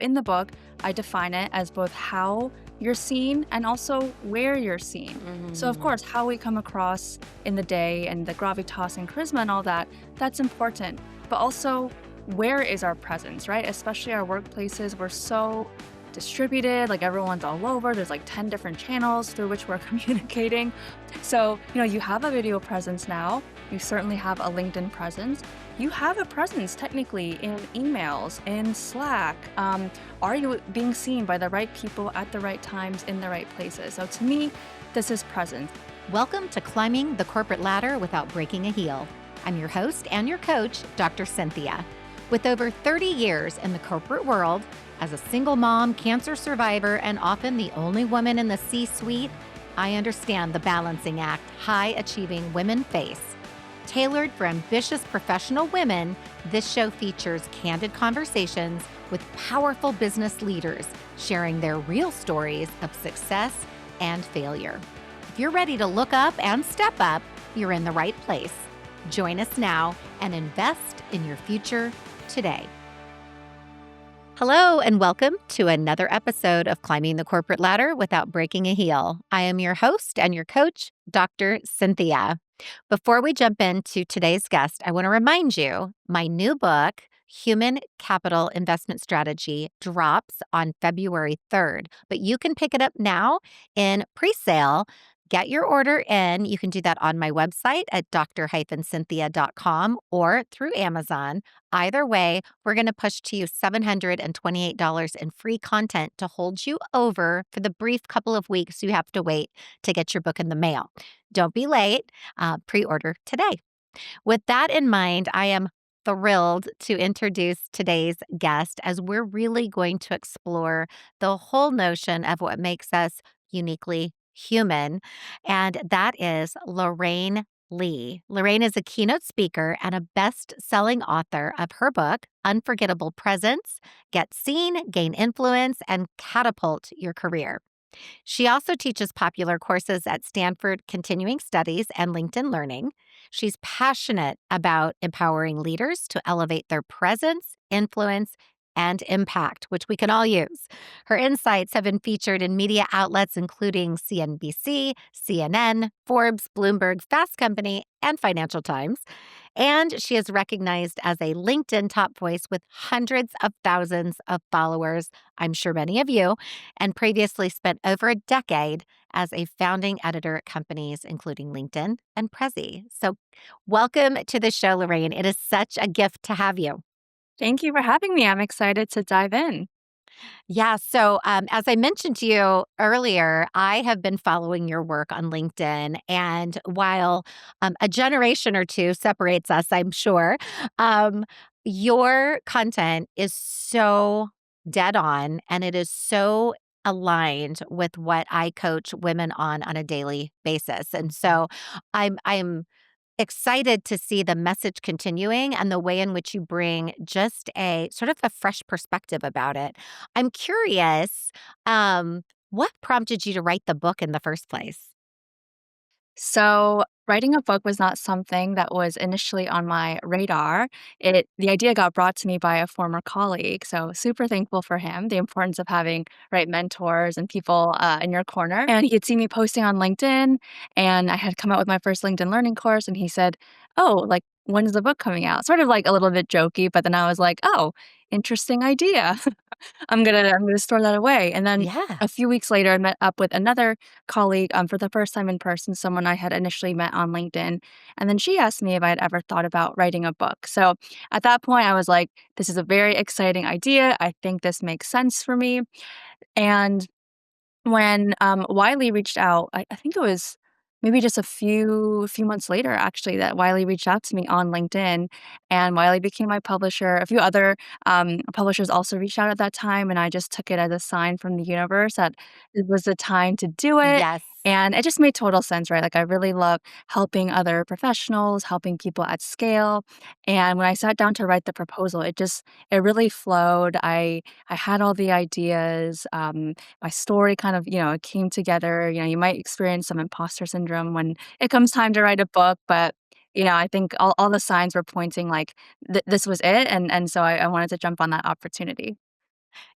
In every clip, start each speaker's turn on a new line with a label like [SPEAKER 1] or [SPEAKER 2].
[SPEAKER 1] In the book, I define it as both how you're seen and also where you're seen. So, of
[SPEAKER 2] Mm,
[SPEAKER 1] course, how we come across in the day and the gravitas and charisma and all that, that's important. But also, where is our presence, right? Especially our workplaces, we're so distributed, like everyone's all over. There's like 10 different channels through which we're communicating. So, you have a video presence now. You certainly have a LinkedIn presence. You have a presence technically in emails, in Slack. Are you being seen by the right people at the right times in the right places? So to me, this is presence.
[SPEAKER 2] Welcome to Climbing the Corporate Ladder Without Breaking a Heel. I'm your host and your coach, Dr. Cynthia. With over 30 years in the corporate world, as a single mom, cancer survivor, and often the only woman in the C-suite, I understand the balancing act high-achieving women face. Tailored for ambitious professional women, this show features candid conversations with powerful business leaders sharing their real stories of success and failure. If you're ready to look up and step up, you're in the right place. Join us now and invest in your future today. Hello, and welcome to another episode of Climbing the Corporate Ladder Without Breaking a Heel. I am your host and your coach, Dr. Cynthia. Before we jump into today's guest, I want to remind you my new book, Human Capital Investment Strategy, drops on February 3rd, but you can pick it up now in pre-sale. Get your order in. You can do that on my website at dr-cynthia.com or through Amazon. Either way, we're going to push to you $728 in free content to hold you over for the brief couple of weeks you have to wait to get your book in the mail. Don't be late. Pre-order today. With that in mind, I am thrilled to introduce today's guest as we're really going to explore the whole notion of what makes us uniquely human, and that is Lorraine Lee. Lorraine is a keynote speaker and a best-selling author of her book, Unforgettable Presence: Get Seen, Gain Influence, and Catapult Your Career. She also teaches popular courses at Stanford Continuing Studies and LinkedIn Learning. She's passionate about empowering leaders to elevate their presence, influence, and impact, which we can all use. Her insights have been featured in media outlets including CNBC, CNN, Forbes, Bloomberg, Fast Company, and Financial Times. And she is recognized as a LinkedIn top voice with hundreds of thousands of followers, I'm sure many of you, and previously spent over a decade as a founding editor at companies including LinkedIn and Prezi. So, welcome to the show, Lorraine. It is such a gift to have you.
[SPEAKER 1] Thank you for having me. I'm excited to dive in.
[SPEAKER 2] Yeah. So, as I mentioned to you earlier, I have been following your work on LinkedIn. And while a generation or two separates us, I'm sure, um, your content is so dead on and it is so aligned with what I coach women on a daily basis. And so I'm excited to see the message continuing and the way in which you bring just a sort of a fresh perspective about it. I'm curious, what prompted you to write the book in the first place?
[SPEAKER 1] So, writing a book was not something that was initially on my radar. The idea got brought to me by a former colleague, so super thankful for him, the importance of having right mentors and people in your corner. And he had seen me posting on LinkedIn, and I had come out with my first LinkedIn learning course, and he said, "Oh, like when's the book coming out?" Sort of like a little bit jokey, but then I was like, "Oh, interesting idea." I'm gonna store that away. And then
[SPEAKER 2] Yeah.
[SPEAKER 1] a few weeks later, I met up with another colleague for the first time in person, someone I had initially met on LinkedIn. And then she asked me if I had ever thought about writing a book. So at that point, I was like, this is a very exciting idea. I think this makes sense for me. And when, Wiley reached out, I think it was maybe just a few months later, actually, that Wiley reached out to me on LinkedIn, and Wiley became my publisher. A few other, publishers also reached out at that time, and I just took it as a sign from the universe that it was the time to do it,
[SPEAKER 2] Yes.
[SPEAKER 1] and it just made total sense, right? Like, I really love helping other professionals, helping people at scale, and when I sat down to write the proposal, it really flowed. I had all the ideas, my story kind of, it came together. You might experience some imposter syndrome when it comes time to write a book, but I think all the signs were pointing like this was it, and so I wanted to jump on that opportunity.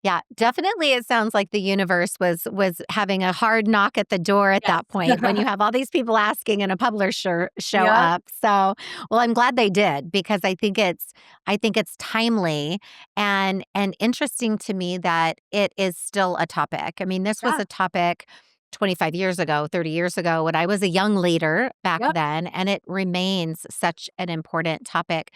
[SPEAKER 2] Yeah, definitely it sounds like the universe was having a hard knock at the door at
[SPEAKER 1] Yes.
[SPEAKER 2] that point when you have all these people asking and a publisher show
[SPEAKER 1] Yep.
[SPEAKER 2] up. So, well, I'm glad they did because I think it's timely and interesting to me that it is still a topic. I mean, this was
[SPEAKER 1] Yeah.
[SPEAKER 2] a topic 25 years ago, 30 years ago when I was a young leader back
[SPEAKER 1] Yep.
[SPEAKER 2] then, and it remains such an important topic.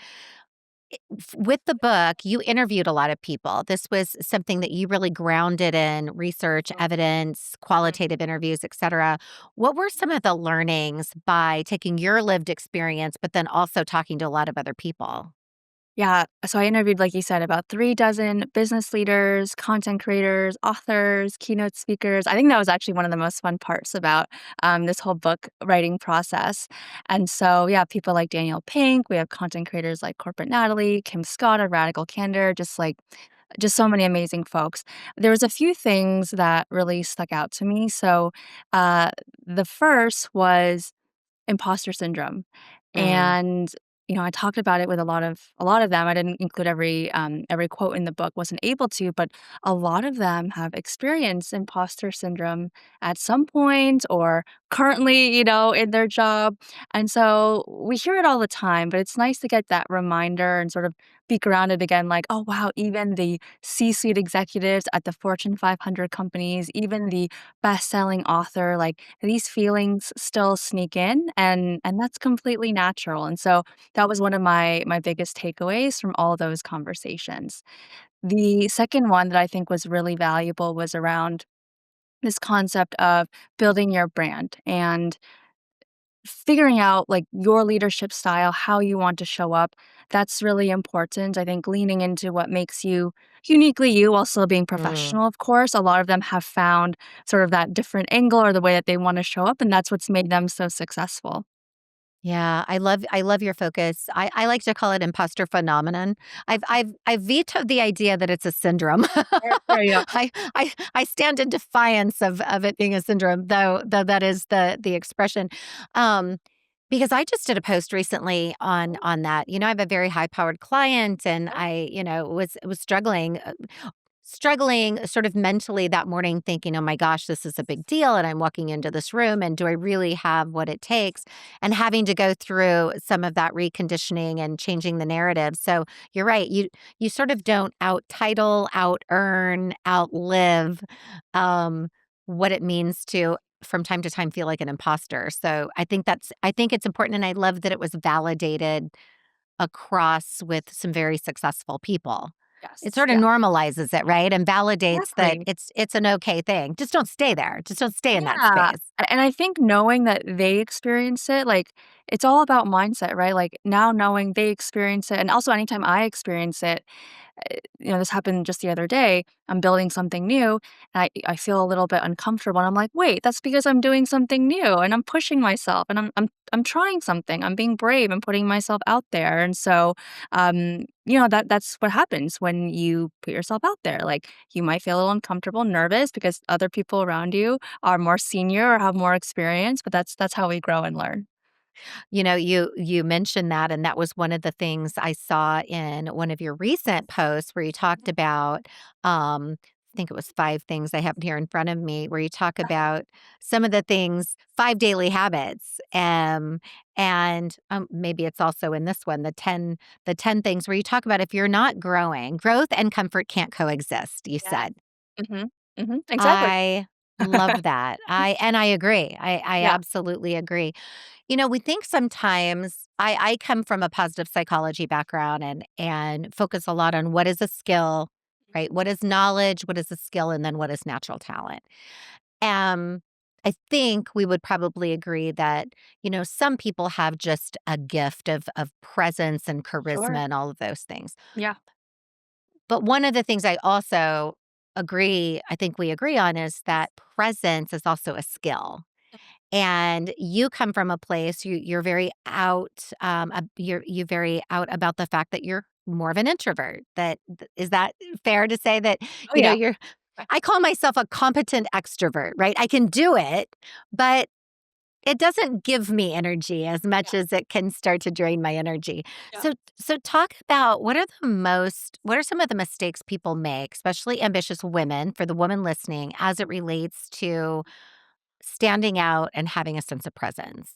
[SPEAKER 2] With the book, you interviewed a lot of people. This was something that you really grounded in research, evidence,
[SPEAKER 1] Mhm.
[SPEAKER 2] qualitative interviews, et cetera. What were some of the learnings by taking your lived experience, but then also talking to a lot of other people?
[SPEAKER 1] Yeah, so I interviewed, like you said, about 3 dozen business leaders, content creators, authors, keynote speakers. I think that was actually one of the most fun parts about, this whole book writing process, and so, yeah, people like Daniel Pink, we have content creators like Corporate Natalie, Kim Scott of Radical Candor, just so many amazing folks. There was a few things that really stuck out to me, so, uh, the first was imposter syndrome.
[SPEAKER 2] Mm,
[SPEAKER 1] And, I talked about it with a lot of them. I didn't include every quote in the book, wasn't able to, but a lot of them have experienced imposter syndrome at some point or currently, in their job. And so we hear it all the time, but it's nice to get that reminder and sort of be grounded again, like, oh wow, even the C-suite executives at the Fortune 500 companies, even the best-selling author, like, these feelings still sneak in, and that's completely natural, and so that was one of my biggest takeaways from all those conversations. The second one that I think was really valuable was around this concept of building your brand and figuring out, like, your leadership style, how you want to show up. That's really important. I think leaning into what makes you uniquely you while still being
[SPEAKER 2] mm.
[SPEAKER 1] professional, of course. A lot of them have found sort of that different angle or the way that they wanna show up, and that's what's made them so successful.
[SPEAKER 2] Yeah, I love your focus. I like to call it imposter phenomenon. I've vetoed the idea that it's a syndrome.
[SPEAKER 1] There you go.
[SPEAKER 2] I stand in defiance of it being a syndrome, though that is the expression. Um, because I just did a post recently on that. I have a very high powered client, and I was struggling sort of mentally that morning thinking, "Oh my gosh, this is a big deal, and I'm walking into this room, and do I really have what it takes?" And having to go through some of that reconditioning and changing the narrative. So, you're right, you sort of don't out-title, out-earn, outlive, um, what it means to, from time to time, feel like an imposter. So, I think it's important, and I love that it was validated across with some very successful people. It
[SPEAKER 1] Yes,
[SPEAKER 2] sort of
[SPEAKER 1] yeah,
[SPEAKER 2] normalizes it, right? And validates that
[SPEAKER 1] exactly.
[SPEAKER 2] it's an okay thing. Just don't stay there. Just don't stay in that
[SPEAKER 1] Yeah,
[SPEAKER 2] space.
[SPEAKER 1] and I think knowing that they experience it, like, it's all about mindset, right? Like, now knowing they experience it and also anytime I experience it, this happened just the other day. I'm building something new, and I feel a little bit uncomfortable, and I'm like, "Wait, that's because I'm doing something new, and I'm pushing myself, and I'm trying something. I'm being brave and putting myself out there." And so, that's what happens when you put yourself out there. Like, you might feel a little uncomfortable, nervous because other people around you are more senior or have more experience, but that's how we grow and learn.
[SPEAKER 2] You mentioned that, and that was one of the things I saw in one of your recent posts where you talked about, I think it was 5 things I have here in front of me, where you talk about some of the things 5 daily habits, and maybe it's also in this one, the ten things where you talk about if you're not growing, growth and comfort can't coexist, you
[SPEAKER 1] Yeah.
[SPEAKER 2] said.
[SPEAKER 1] Mhm. Mhm. Exactly.
[SPEAKER 2] I love that. I agree. I
[SPEAKER 1] Yeah.
[SPEAKER 2] absolutely agree. We think sometimes I come from a positive psychology background and focus a lot on what is a skill, right? What is knowledge, what is a skill, and then what is natural talent. Um, I think we would probably agree that, some people have just a gift of presence and charisma
[SPEAKER 1] Sure.
[SPEAKER 2] and all of those things.
[SPEAKER 1] Yeah.
[SPEAKER 2] But one of the things I also I think we agree on is that presence is also a skill. And you come from a place you're very out, you're very out about the fact that you're more of an introvert. Is that fair to say that,
[SPEAKER 1] Oh, yeah.
[SPEAKER 2] you're I call myself a competent extrovert, right? I can do it, but it doesn't give me energy as much
[SPEAKER 1] Yeah,
[SPEAKER 2] as it can start to drain my energy.
[SPEAKER 1] yeah.
[SPEAKER 2] So talk about what are some of the mistakes people make, especially ambitious women, for the woman listening, as it relates to standing out and having a sense of presence?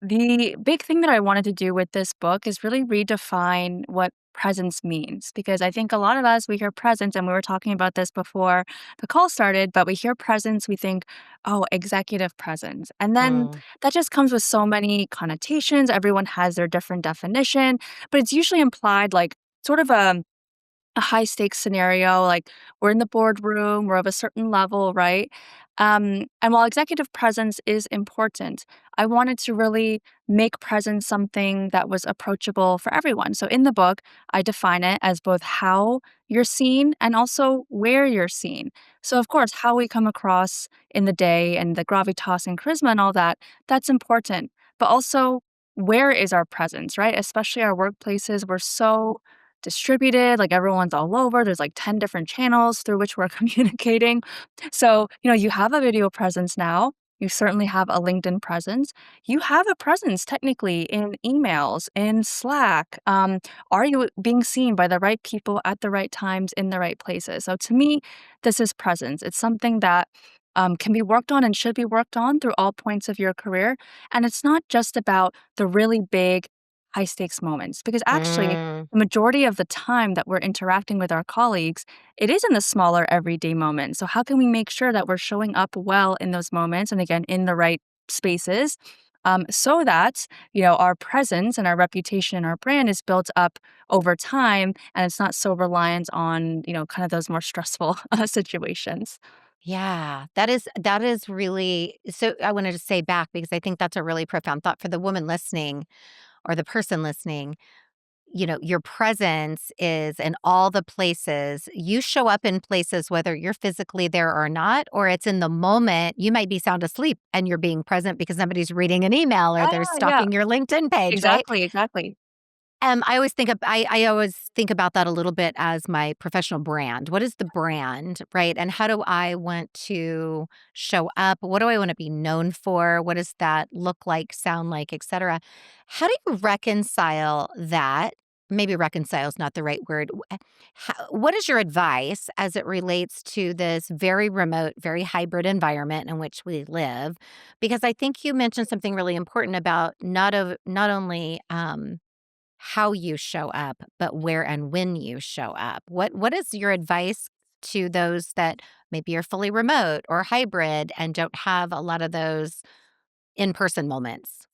[SPEAKER 1] The big thing that I wanted to do with this book is really redefine what presence means because I think a lot of us, we hear presence, and we were talking about this before the call started, but we hear presence, we think, oh, executive presence. And then
[SPEAKER 2] Mm.
[SPEAKER 1] that just comes with so many connotations. Everyone has their different definition, but it's usually implied like sort of a high stakes scenario, like we're in the boardroom, we're of a certain level, right? And while executive presence is important, I wanted to really make presence something that was approachable for everyone. So in the book, I define it as both how you're seen and also where you're seen. So, of course, how we come across in the day and the gravitas and charisma and all that, that's important. But also, where is our presence, right? Especially our workplaces, we're so distributed, like everyone's all over. There's like 10 different channels through which we're communicating. So, you have a video presence now. You certainly have a LinkedIn presence. You have a presence technically in emails, in Slack. Are you being seen by the right people at the right times in the right places? So, to me, this is presence. It's something that can be worked on and should be worked on through all points of your career. And it's not just about the really big, high stakes moments, because actually,
[SPEAKER 2] Mm.
[SPEAKER 1] the majority of the time that we're interacting with our colleagues, it is in the smaller everyday moments. So, how can we make sure that we're showing up well in those moments and again in the right spaces so that, our presence and our reputation and our brand is built up over time and it's not so reliant on, kind of those more stressful situations.
[SPEAKER 2] Yeah, that is really so I wanted to say back because I think that's a really profound thought for the woman listening or the person listening. Your presence is in all the places. You show up in places whether you're physically there or not, or it's in the moment. You might be sound asleep and you're being present because somebody's reading an email or
[SPEAKER 1] Yeah,
[SPEAKER 2] they're
[SPEAKER 1] yeah,
[SPEAKER 2] stalking your LinkedIn page, right?
[SPEAKER 1] exactly, exactly.
[SPEAKER 2] I always think about that a little bit as my professional brand. What is the brand, right? And how do I want to show up? What do I want to be known for? What does that look like, sound like, etc.? How do you reconcile that? Maybe reconcile is not the right word. What is your advice as it relates to this very remote, very hybrid environment in which we live? Because I think you mentioned something really important about not only how you show up, but where and when you show up. What is your advice to those that maybe are fully remote or hybrid and don't have a lot of those in-person moments?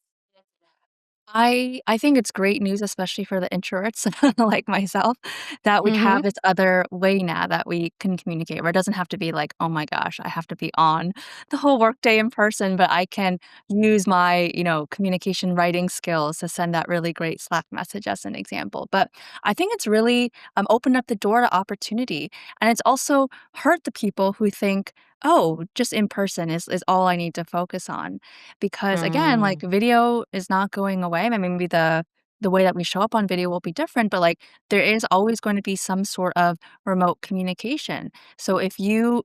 [SPEAKER 1] I think it's great news, especially for the introverts like myself, that we have
[SPEAKER 2] Mhm.
[SPEAKER 1] this other way now that we can communicate where it doesn't have to be like, oh my gosh, I have to be on the whole workday in person, but I can use my, communication writing skills to send that really great Slack message as an example. But I think it's really opened up the door to opportunity. And it's also hurt the people who think, oh, just in person is all I need to focus on. Because again, like
[SPEAKER 2] Mm.
[SPEAKER 1] video is not going away. I mean, maybe the way that we show up on video will be different, but like there is always going to be some sort of remote communication. So if you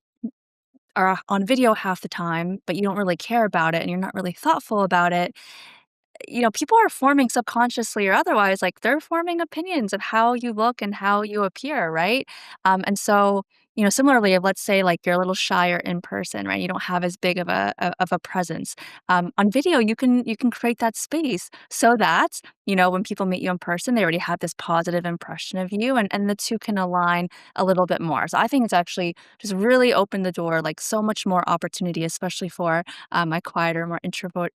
[SPEAKER 1] are on video half the time, but you don't really care about it and you're not really thoughtful about it, people are forming subconsciously or otherwise, like they're forming opinions of how you look and how you appear, right? And so, similarly, if let's say like you're a little shyer in person, right? You don't have as big of a presence. On video, you can create that space so that when people meet you in person, they already have this positive impression of you, and the two can align a little bit more. So I think it's actually just really opened the door, like so much more opportunity, especially for my quieter, more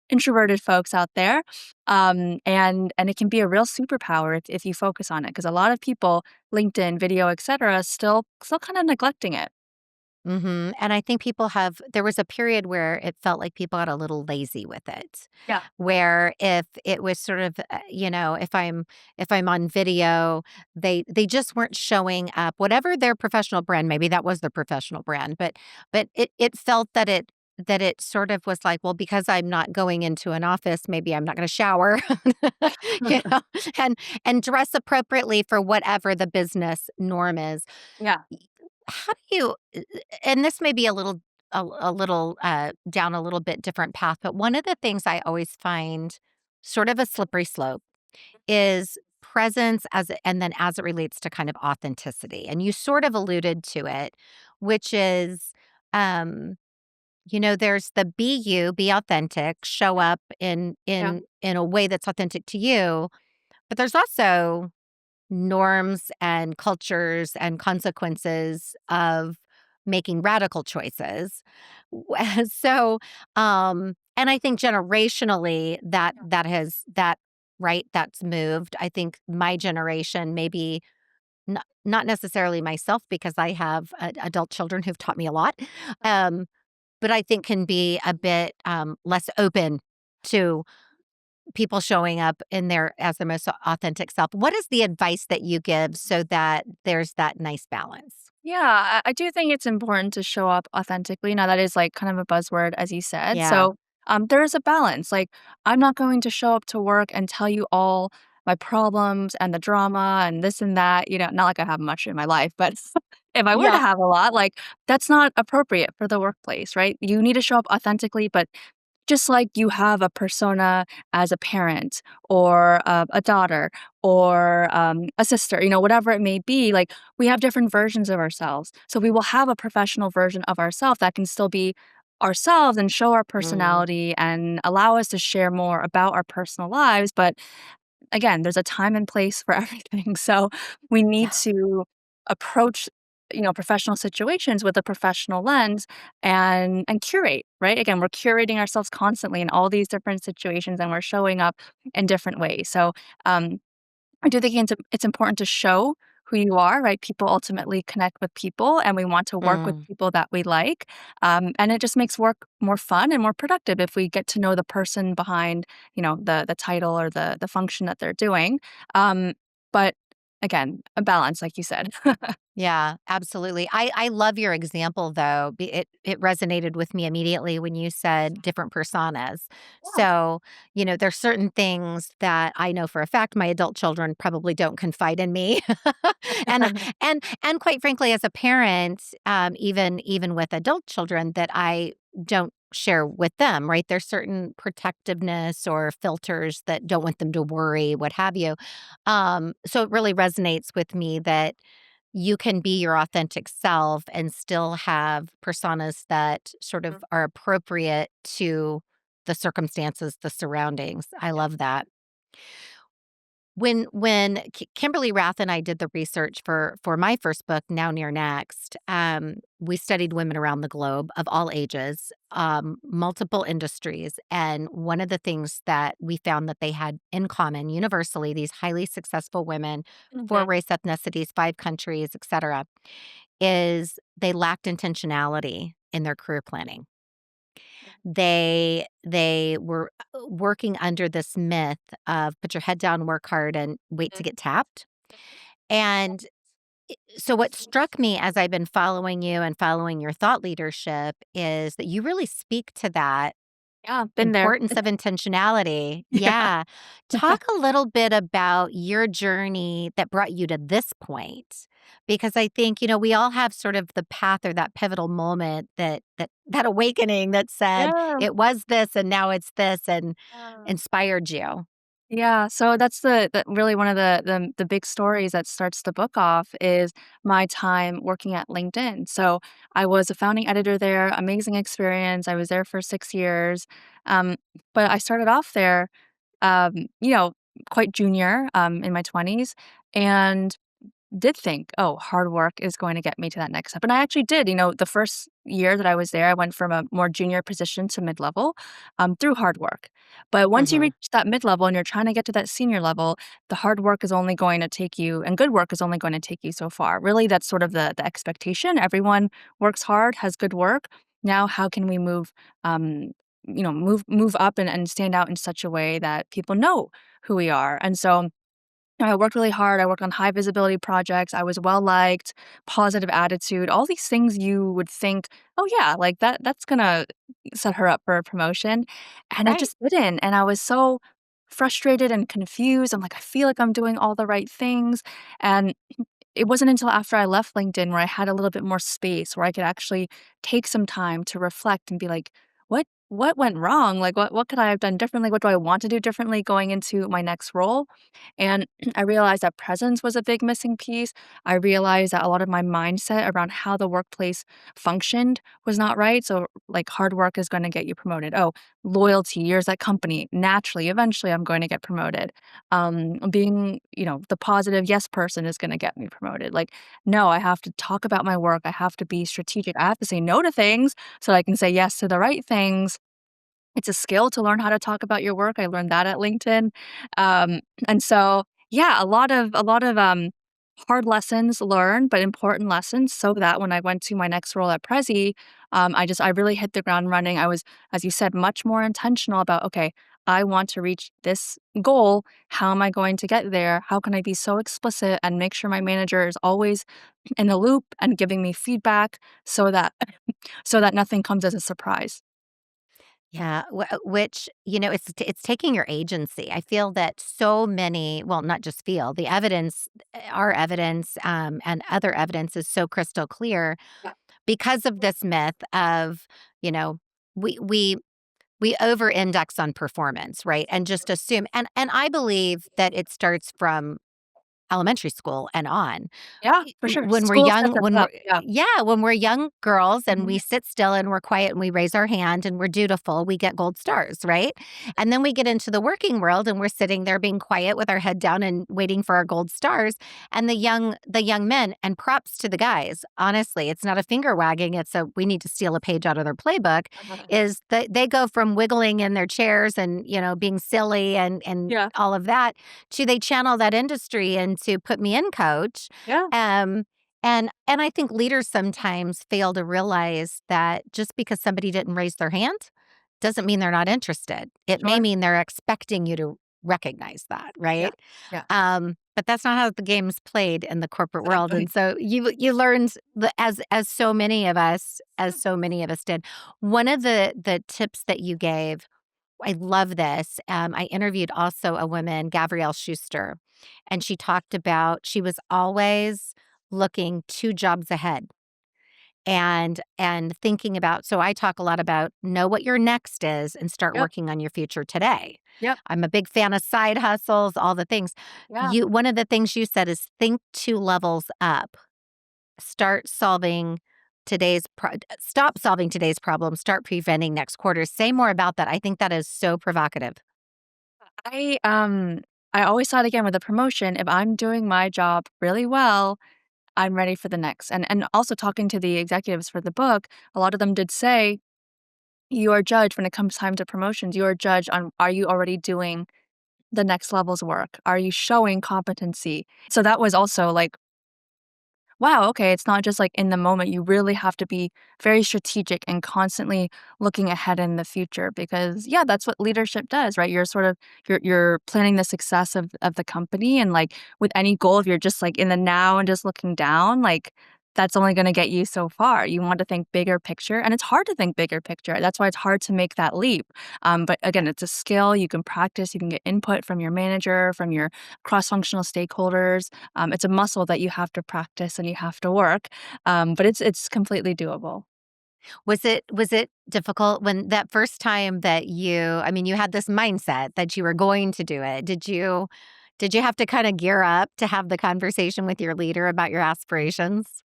[SPEAKER 1] introverted folks out there. And it can be a real superpower if you focus on it, because a lot of people, LinkedIn, video, etc., still kind of neglecting it.
[SPEAKER 2] Mhm, and I think there was a period where it felt like people got a little lazy with it,
[SPEAKER 1] Yeah.
[SPEAKER 2] where if it was sort of, if I'm on video, they just weren't showing up, whatever their professional brand, maybe that was their professional brand, but it felt that it sort of was like, well, because I'm not going into an office, maybe I'm not gonna shower, you know, and and dress appropriately for whatever the business norm is.
[SPEAKER 1] Yeah.
[SPEAKER 2] How do you and this may be a little a little down a little bit different path. But one of the things I always find sort of a slippery slope is presence and then as it relates to kind of authenticity. And you sort of alluded to it, which is um there's the be you, be authentic, show up
[SPEAKER 1] Yeah.
[SPEAKER 2] in a way that's authentic to you, but there's also norms and cultures and consequences of making radical choices. So, and I think generationally that right, that's moved. I think my generation, maybe not necessarily myself because I have adult children who've taught me a lot. Um, but I think can be a bit less open to people showing up in their as their most authentic self. What is the advice that you give so that there's that nice balance?
[SPEAKER 1] Yeah, I do think it's important to show up authentically. Now, that is like kind of a buzzword, as you said.
[SPEAKER 2] Yeah.
[SPEAKER 1] So, there is a balance. Like, I'm not going to show up to work and tell you all my problems and the drama and this and that. Not like I have much in my life, but if I were to
[SPEAKER 2] Yeah.
[SPEAKER 1] have a lot, like, that's not appropriate for the workplace, right? You need to show up authentically, but just like you have a persona as a parent or a daughter or a sister, whatever it may be, like we have different versions of ourselves. So we will have a professional version of ourselves that can still be ourselves and show our
[SPEAKER 2] Mm.
[SPEAKER 1] personality and allow us to share more about our personal lives. But again, there's a time and place for everything. So we need
[SPEAKER 2] Yeah.
[SPEAKER 1] to approach, professional situations with a professional lens and curate, right? Again, we're curating ourselves constantly in all these different situations and we're showing up in different ways. So um I do think it's important to show who you are, right? People ultimately connect with people, and we want to work with
[SPEAKER 2] Mm.
[SPEAKER 1] people that we like. And it just makes work more fun and more productive if we get to know the person behind, the title or the function that they're doing. But again, a balance, like you said.
[SPEAKER 2] Yeah, absolutely. I love your example though. It resonated with me immediately when you said different personas. So, there's certain things that I know for a fact my adult children probably don't confide in me. and and quite frankly as a parent, even with adult children that I don't share with them, right? There's certain protectiveness or filters that don't want them to worry, what have you. So it really resonates with me that you can be your authentic self and still have personas that sort of are appropriate to the circumstances, the surroundings. I love that. When Kimberly Rath and I did the research for my first book, Now Near Next, we studied women around the globe of all ages, multiple industries, and one of the things that we found that they had in common universally, these highly successful women, 4
[SPEAKER 1] Mhm.
[SPEAKER 2] race ethnicities, 5 countries, etcetera, is they lacked intentionality in their career planning. They were working under this myth of put your head down, work hard, and wait to get tapped. And so what struck me as I've been following you and following your thought leadership is that you really speak to that
[SPEAKER 1] Yeah, been there.
[SPEAKER 2] importance of intentionality.
[SPEAKER 1] Yeah.
[SPEAKER 2] Yeah. Talk a little bit about your journey that brought you to this point. Because I think, we all have sort of the path or that pivotal moment that awakening that said
[SPEAKER 1] Yeah.
[SPEAKER 2] it was this and now it's this and inspired you.
[SPEAKER 1] Yeah, so that's the really one of the big stories that starts the book off is my time working at LinkedIn. So I was a founding editor there, amazing experience. I was there for 6 years. Um, but I started off there, um, you know, quite junior, in my 20s, and did think, "Oh, hard work is going to get me to that next step," and I actually did. The first year that I was there, I went from a more junior position to mid-level, through hard work. But once you
[SPEAKER 2] Mhm.
[SPEAKER 1] reach that mid-level and you're trying to get to that senior level, the hard work is only going to take you and good work is only going to take you so far. Really, that's sort of the expectation. Everyone works hard, has good work. Now how can we um, move up and stand out in such a way that people know who we are? And so I worked really hard. I worked on high visibility projects. I was well liked, positive attitude, all these things you would think, "Oh yeah, like that's gonna set her up for a promotion." And it
[SPEAKER 2] Right.
[SPEAKER 1] just didn't. And I was so frustrated and confused. I'm like, I feel like I'm doing all the right things. And it wasn't until after I left LinkedIn where I had a little bit more space where I could actually take some time to reflect and be like, what went wrong? Like what could I have done differently? What do I want to do differently going into my next role? And I realized that presence was a big missing piece. I realized that a lot of my mindset around how the workplace functioned was not right. So like hard work is going to get you promoted. Oh, loyalty, years at company, naturally, eventually I'm going to get promoted. Being, the positive yes person is going to get me promoted. Like, no, I have to talk about my work. I have to be strategic. I have to say no to things so that I can say yes to the right things. It's a skill to learn how to talk about your work. I learned that at LinkedIn. And so, yeah, a lot of hard lessons learned, but important lessons so that when I went to my next role at Prezi, I really hit the ground running. I was, as you said, much more intentional about, okay, I want to reach this goal. How am I going to get there? How can I be so explicit and make sure my manager is always in the loop and giving me feedback so that so that nothing comes as a surprise.
[SPEAKER 2] Yeah, which, it's taking your agency. I feel that so many, well, not just feel, the evidence, our evidence, and other evidence is so crystal clear
[SPEAKER 1] Yeah.
[SPEAKER 2] because of this myth of, you know, we we we over index on performance, right? And just assume, and I believe that it starts from elementary school and on.
[SPEAKER 1] Yeah, for sure.
[SPEAKER 2] When we're
[SPEAKER 1] School sets
[SPEAKER 2] young,
[SPEAKER 1] us
[SPEAKER 2] when we're
[SPEAKER 1] up. Yeah.
[SPEAKER 2] yeah, when we're young girls and
[SPEAKER 1] Mhm.
[SPEAKER 2] we sit still and we're quiet and we raise our hand and we're dutiful, we get gold stars, right? And then we get into the working world and we're sitting there being quiet with our head down and waiting for our gold stars. And the young men, and props to the guys, honestly, it's not a finger wagging, it's a we need to steal a page out of their playbook, is that they go from wiggling in their chairs and, being silly and
[SPEAKER 1] Yeah.
[SPEAKER 2] all of that to they channel that industry into put me in coach.
[SPEAKER 1] Yeah.
[SPEAKER 2] um, and I think leaders sometimes fail to realize that just because somebody didn't raise their hand doesn't mean they're not interested. It may
[SPEAKER 1] Sure.
[SPEAKER 2] mean they're expecting you to recognize that,
[SPEAKER 1] Yeah.
[SPEAKER 2] right?
[SPEAKER 1] Yeah.
[SPEAKER 2] But that's not how the game's played in the corporate world. And
[SPEAKER 1] Exactly.
[SPEAKER 2] so you learned as so many of us did. One of the tips that you gave, I love this. I interviewed also a woman, Gabrielle Schuster, and she talked about she was always looking 2 jobs ahead and thinking about, so I talk a lot about know what your next is and start
[SPEAKER 1] Yep.
[SPEAKER 2] working on your future today.
[SPEAKER 1] Yep.
[SPEAKER 2] I'm a big fan of side hustles, all the things.
[SPEAKER 1] Yeah.
[SPEAKER 2] You One of the things you said is think 2 levels up. Start solving stop solving today's problems, start preventing next quarter. Say more about that. I think that is so provocative.
[SPEAKER 1] I, um, I always thought again with a promotion, if I'm doing my job really well, I'm ready for the next. And also talking to the executives for the book, a lot of them did say, you are judged when it comes time to promotions. You are judged on are you already doing the next level's work? Are you showing competency? So that was also like, wow, okay, it's not just like in the moment. You really have to be very strategic and constantly looking ahead in the future because yeah, that's what leadership does, right? You're planning the success of the company and like with any goal, if you're just like in the now and just looking down, like that's only going to get you so far. You want to think bigger picture, and it's hard to think bigger picture. That's why it's hard to make that leap. But again, it's a skill you can practice. You can get input from your manager, from your cross-functional stakeholders. It's a muscle that you have to practice and you have to work, but it's completely doable.
[SPEAKER 2] Was it difficult when that first time that I mean, you had this mindset that you were going to do it. Did you have to kind of gear up to have the conversation with your leader about your aspirations?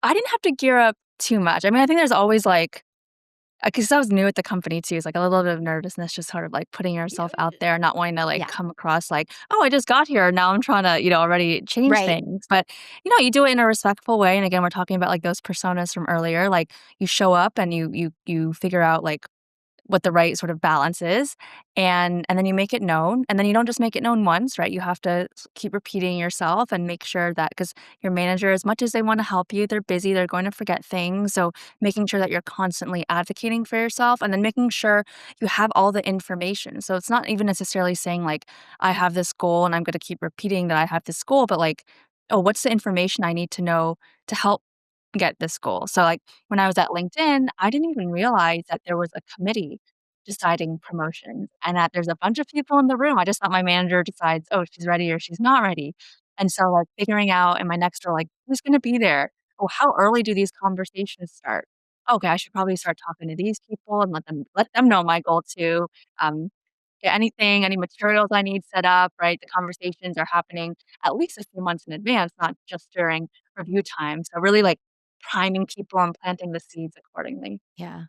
[SPEAKER 1] I didn't have to gear up too much. I mean, I think there's always like because I was new at the company too, it's like a little bit of nervousness, just sort of like putting yourself out there, not wanting to like
[SPEAKER 2] Yeah.
[SPEAKER 1] come across like, oh, I just got here. Now I'm trying to, already change
[SPEAKER 2] Right.
[SPEAKER 1] things. But, you do it in a respectful way. And again, we're talking about like those personas from earlier. Like you show up and you figure out like what the right sort of balance is, and then you make it known, and then you don't just make it known once, right? You have to keep repeating yourself and make sure that because your manager, as much as they want to help you, they're busy, they're going to forget things. So making sure that you're constantly advocating for yourself and then making sure you have all the information. So it's not even necessarily saying like, I have this goal and I'm going to keep repeating that I have this goal, but like, oh, what's the information I need to know to help get this goal? So like when I was at LinkedIn, I didn't even realize that there was a committee deciding promotions and that there's a bunch of people in the room. I just thought my manager decides, "Oh, she's ready or she's not ready." And so, like, figuring out in my next door, like, who's gonna be there? Oh, how early do these conversations start? Okay, I should probably start talking to these people and let them know my goal too. Um, get any materials I need set up, right? The conversations are happening at least a few months in advance, not just during review time. So really, like, priming people and planting the seeds accordingly.
[SPEAKER 2] Yeah.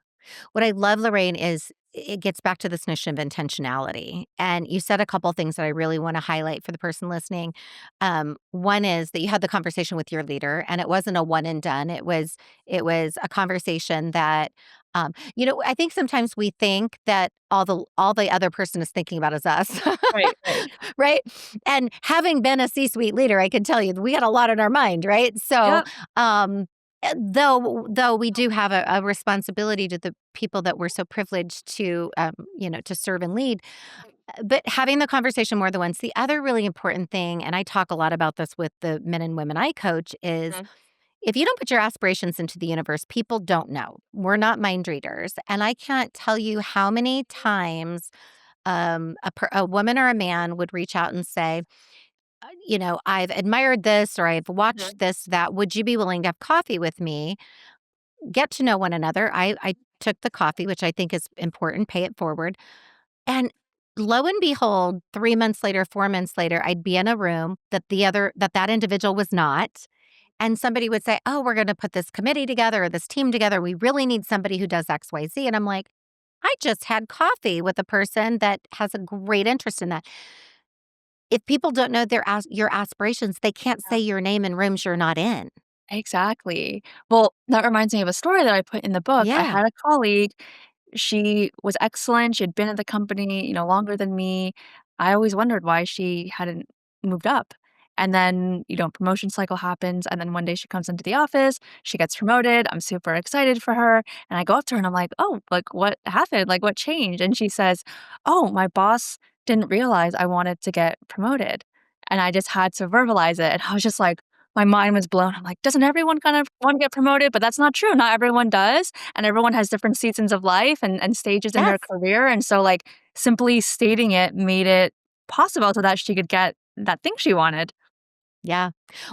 [SPEAKER 2] What I love, Lorraine, is it gets back to this notion of intentionality. And you said a couple things that I really want to highlight for the person listening. One is that you had the conversation with your leader, and it wasn't a one and done. It was a conversation that, I think sometimes we think that all the other person is thinking about is us.
[SPEAKER 1] Right, right.
[SPEAKER 2] Right. And having been a C-suite leader, I can tell you we got a lot on our mind, right? So
[SPEAKER 1] Yep.
[SPEAKER 2] though we do have a responsibility to the people that we're so privileged to, to serve and lead, but having the conversation more than once. The other really important thing, and I talk a lot about this with the men and women I coach, is
[SPEAKER 1] Mhm,
[SPEAKER 2] if you don't put your aspirations into the universe, people don't know. We're not mind readers, and I can't tell you how many times a woman or a man would reach out and say, I've admired this or I've
[SPEAKER 1] mhm.
[SPEAKER 2] watched this, that. Would you be willing to have coffee with me? Get to know one another. I took the coffee, which I think is important, pay it forward. And lo and behold, 3 months later, 4 months later, I'd be in a room that individual was not. And somebody would say, "Oh, we're gonna put this committee together or this team together. We really need somebody who does XYZ." And I'm like, I just had coffee with a person that has a great interest in that. If people don't know your aspirations, they can't say your name in rooms you're not in.
[SPEAKER 1] Exactly. Well, that reminds me of a story that I put in the book. I
[SPEAKER 2] Yeah.
[SPEAKER 1] had a colleague, she was excellent, she had been at the company, longer than me. I always wondered why she hadn't moved up. And then, promotion cycle happens, and then one day she comes into the office, she gets promoted, I'm super excited for her, and I go up to her and I'm like, "Oh, like, what happened? Like, what changed?" And she says, "Oh, my boss didn't realize I wanted to get promoted, and I just had to verbalize it." And I was just like, my mind was blown. I'm like, "Doesn't everyone kind of want to get promoted?" But that's not true. Not everyone does, and everyone has different seasons of life and stages in their
[SPEAKER 2] Yes.
[SPEAKER 1] career, and so, like, simply stating it made it possible so that she could get that thing she wanted.
[SPEAKER 2] Yeah.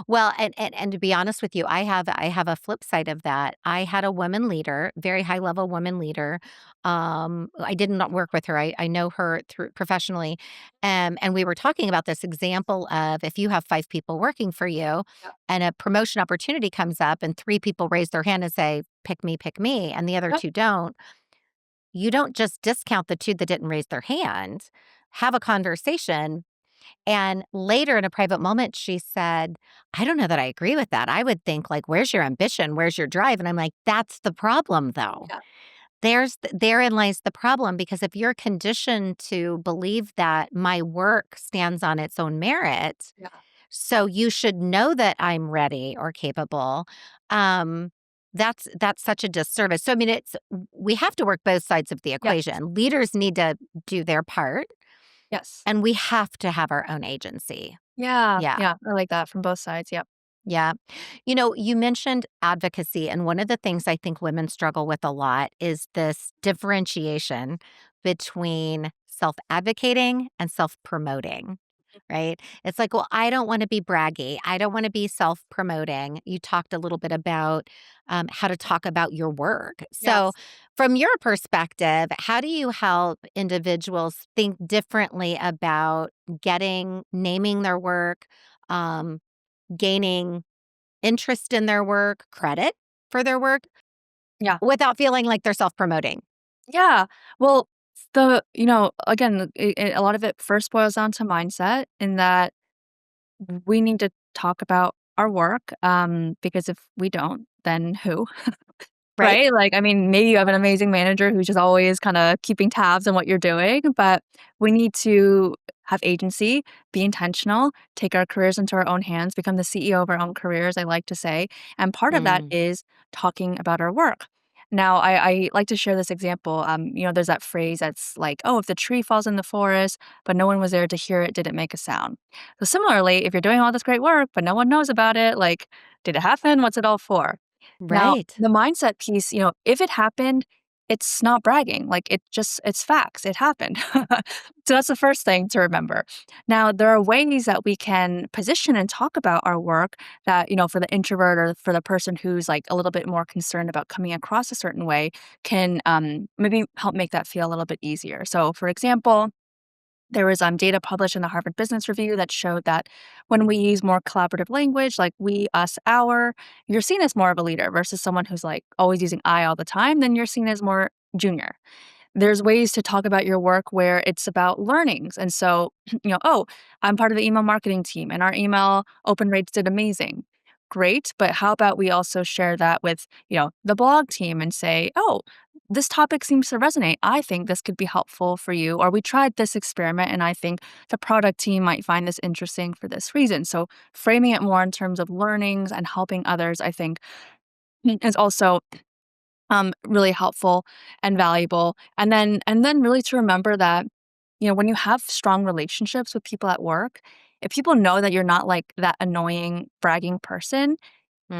[SPEAKER 2] Well, and to be honest with you, I have a flip side of that. I had a woman leader, very high level woman leader. I did not work with her. I know her through professionally. And we were talking about this example of if you have 5 people working for you
[SPEAKER 1] Yep,
[SPEAKER 2] and a promotion opportunity comes up and 3 people raise their hand and say, pick me, and the other
[SPEAKER 1] yep,
[SPEAKER 2] two don't, you don't just discount the two that didn't raise their hand. Have a conversation, and later in a private moment, she said, "I don't know that I agree with that. I would think like, where's your ambition? Where's your drive?" And I'm like, "That's the problem though.
[SPEAKER 1] yeah,
[SPEAKER 2] Therein lies the problem, because if you're conditioned to believe that my work stands on its own merit,
[SPEAKER 1] yeah,
[SPEAKER 2] so you should know that I'm ready or capable, um, that's such a disservice." So I mean, we have to work both sides of the
[SPEAKER 1] yes,
[SPEAKER 2] equation. Leaders need to do their part,
[SPEAKER 1] yes.
[SPEAKER 2] and we have to have our own agency.
[SPEAKER 1] Yeah,
[SPEAKER 2] Yeah.
[SPEAKER 1] yeah, I like that from both sides, yep.
[SPEAKER 2] Yeah. You mentioned advocacy, and one of the things I think women struggle with a lot is this differentiation between self advocating and self promoting, right? It's like, well, I don't want to be braggy. I don't want to be self promoting. You talked a little bit about how to talk about your work. So,
[SPEAKER 1] Yes,
[SPEAKER 2] from your perspective, how do you help individuals think differently about naming their work? Um, Gaining interest in their work, credit for their work,
[SPEAKER 1] yeah,
[SPEAKER 2] without feeling like they're self-promoting.
[SPEAKER 1] yeah. Well, again, a lot of it first boils down to mindset in that we need to talk about our work, because if we don't, then who?
[SPEAKER 2] Right?
[SPEAKER 1] Right? Like, I mean, maybe you have an amazing manager who's just always kinda keeping tabs on what you're doing, but we need to have agency, be intentional, take our careers into our own hands, become the CEO of our own careers, I like to say, and part of that
[SPEAKER 2] Mm,
[SPEAKER 1] is talking about our work. Now, I like to share this example, there's that phrase that's like, "Oh, if the tree falls in the forest, but no one was there to hear it, did it make a sound?" So similarly, if you're doing all this great work, but no one knows about it, like, did it happen? What's it all for? Now,
[SPEAKER 2] right.
[SPEAKER 1] the mindset piece, if it happened, it's not bragging. Like it's facts. It happened. So that's the first thing to remember. Now, there are ways that we can position and talk about our work that, for the introvert or for the person who's like a little bit more concerned about coming across a certain way can maybe help make that feel a little bit easier. So, for example, there was data published in the Harvard Business Review that showed that when we use more collaborative language, like we, us, our, you're seen as more of a leader versus someone who's like always using I all the time, then you're seen as more junior. There's ways to talk about your work where it's about learnings. And so, oh, I'm part of the email marketing team and our email open rates did amazing. Great. But how about we also share that with, the blog team and say, oh, this topic seems to resonate. I think this could be helpful for you. Or we tried this experiment and I think the product team might find this interesting for this reason. So framing it more in terms of learnings and helping others, I think, is also really helpful and valuable. And then really to remember that, when you have strong relationships with people at work, if people know that you're not like that annoying bragging person,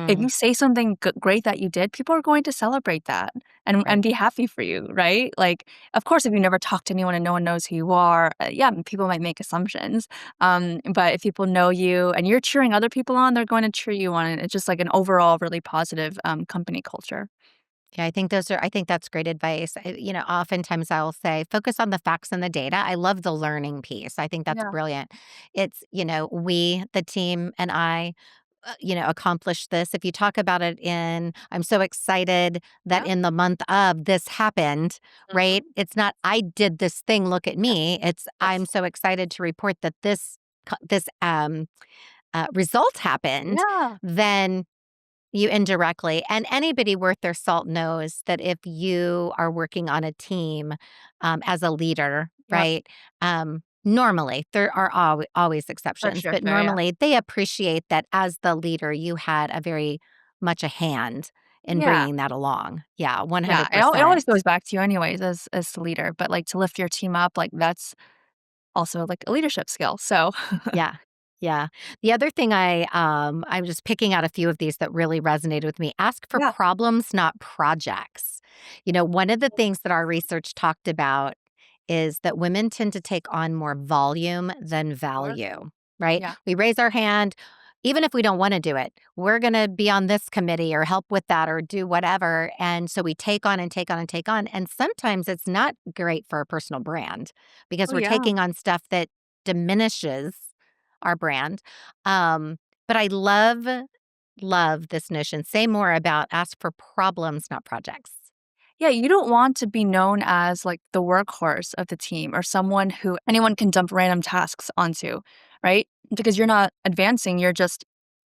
[SPEAKER 1] if
[SPEAKER 2] Mm,
[SPEAKER 1] you say something great that you did, people are going to celebrate that and
[SPEAKER 2] right.
[SPEAKER 1] be happy for you, right? Like, of course, if you never talk to anyone and no one knows who you are, yeah, people might make assumptions. But if people know you and you're cheering other people on, they're going to cheer you on. And it's just like an overall really positive company culture.
[SPEAKER 2] Yeah, I think that's great advice. Oftentimes I'll say, focus on the facts and the data. I love the learning piece. I think that's
[SPEAKER 1] Yeah.
[SPEAKER 2] brilliant. It's, we, the team, and I, accomplished this. If you talk about it I'm so excited that
[SPEAKER 1] Yeah.
[SPEAKER 2] in the month of this happened, right?
[SPEAKER 1] Mhm.
[SPEAKER 2] It's not, I did this thing, look at
[SPEAKER 1] Yes.
[SPEAKER 2] me. It's, I'm
[SPEAKER 1] Yes.
[SPEAKER 2] so excited to report that this result happened.
[SPEAKER 1] Yeah.
[SPEAKER 2] Then you indirectly, and anybody worth their salt knows that if you are working on a team, as a leader,
[SPEAKER 1] Yep.
[SPEAKER 2] right? Normally, there are always
[SPEAKER 1] For
[SPEAKER 2] exceptions,
[SPEAKER 1] sure,
[SPEAKER 2] but
[SPEAKER 1] sure, yeah.
[SPEAKER 2] normally they appreciate that as the leader, you had a very much a hand in
[SPEAKER 1] Yeah.
[SPEAKER 2] bringing that along. Yeah,
[SPEAKER 1] Yeah, it always
[SPEAKER 2] 100%.
[SPEAKER 1] goes back to you anyways as the leader, but, like, to lift your team up, like, that's also, like, a leadership skill, so
[SPEAKER 2] Yeah. Yeah. The other thing I'm just picking out a few of these that really resonated with me. Ask for
[SPEAKER 1] Yeah.
[SPEAKER 2] problems, not projects. One of the things that our research talked about is that women tend to take on more volume than
[SPEAKER 1] Sure.
[SPEAKER 2] value, right?
[SPEAKER 1] Yeah.
[SPEAKER 2] We raise our hand, even if we don't want to do it. We're going to be on this committee or help with that or do whatever. And so we take on and take on and take on. And sometimes it's not great for our personal brand because
[SPEAKER 1] Oh,
[SPEAKER 2] we're
[SPEAKER 1] yeah.
[SPEAKER 2] taking on stuff that diminishes our brand. But I love this notion. Say more about ask for problems, not projects.
[SPEAKER 1] Yeah, you don't want to be known as, like, the workhorse of the team or someone who anyone can dump random tasks onto, right? Because you're not advancing, you're just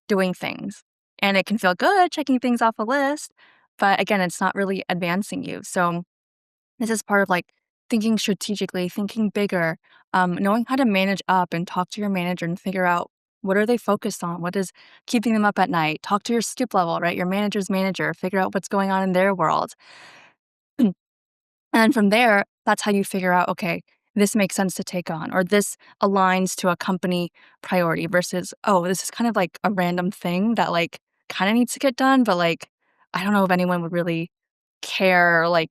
[SPEAKER 1] doing things, and it can feel good checking things off a list, but again, it's not really advancing you, so this is part of like thinking strategically, thinking bigger, knowing how to manage up and talk to your manager and figure out what are they focused on? What is keeping them up at night? Talk to your stoop level, right? Your manager's manager, figure out what's going on in their world. And then from there, that's how you figure out, okay, this makes sense to take on, or this aligns to a company priority versus, oh, this is kind of like a random thing that like kind of needs to get done, but like, I don't know if anyone would really care, like,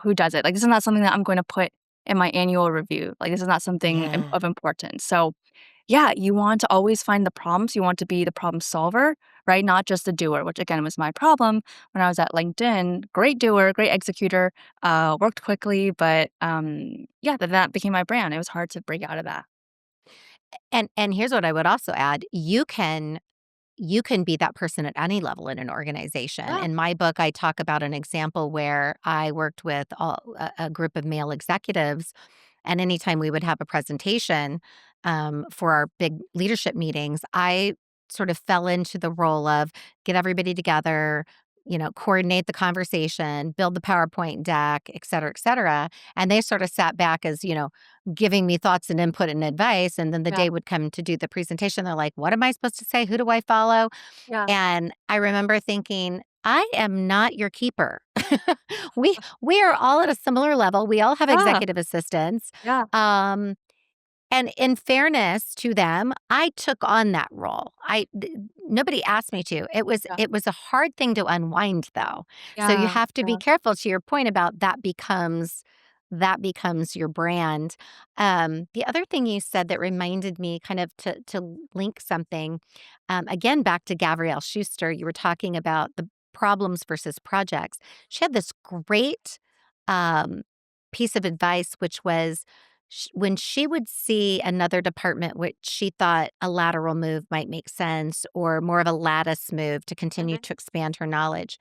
[SPEAKER 1] who does it. Like, this is not something that I'm going to put in my annual review. Like, this is not something
[SPEAKER 2] Yeah.
[SPEAKER 1] of importance. So, yeah, you want to always find the problems. You want to be the problem solver, right? Not just the doer, which again was my problem when I was at LinkedIn. Great doer, great executor, worked quickly, but yeah, then that became my brand. It was hard to break out of that.
[SPEAKER 2] And here's what I would also add. You can be that person at any level in an organization.
[SPEAKER 1] Yeah,
[SPEAKER 2] In my book, I talk about an example where I worked with a group of male executives. And anytime we would have a presentation for our big leadership meetings, I sort of fell into the role of get everybody together, coordinate the conversation, build the PowerPoint deck, et cetera, et cetera. And they sort of sat back as, giving me thoughts and input and advice. And then the
[SPEAKER 1] yeah,
[SPEAKER 2] day would come to do the presentation. They're like, what am I supposed to say? Who do I follow?
[SPEAKER 1] yeah,
[SPEAKER 2] And I remember thinking, I am not your keeper. we are all at a similar level. We all have
[SPEAKER 1] yeah,
[SPEAKER 2] executive assistants.
[SPEAKER 1] yeah,
[SPEAKER 2] Um, And in fairness to them, I took on that role. Nobody asked me to.
[SPEAKER 1] Yeah.
[SPEAKER 2] It was a hard thing to unwind though. So you
[SPEAKER 1] Yeah.
[SPEAKER 2] have to be
[SPEAKER 1] Yeah.
[SPEAKER 2] careful to your point about that becomes your brand. The other thing you said that reminded me kind of to link something, again, back to Gabrielle Schuster, you were talking about the problems versus projects. She had this great um, piece of advice, which was when she would see another department which she thought a lateral move might make sense or more of a lattice move to continue
[SPEAKER 1] Mhm.
[SPEAKER 2] to expand her knowledge,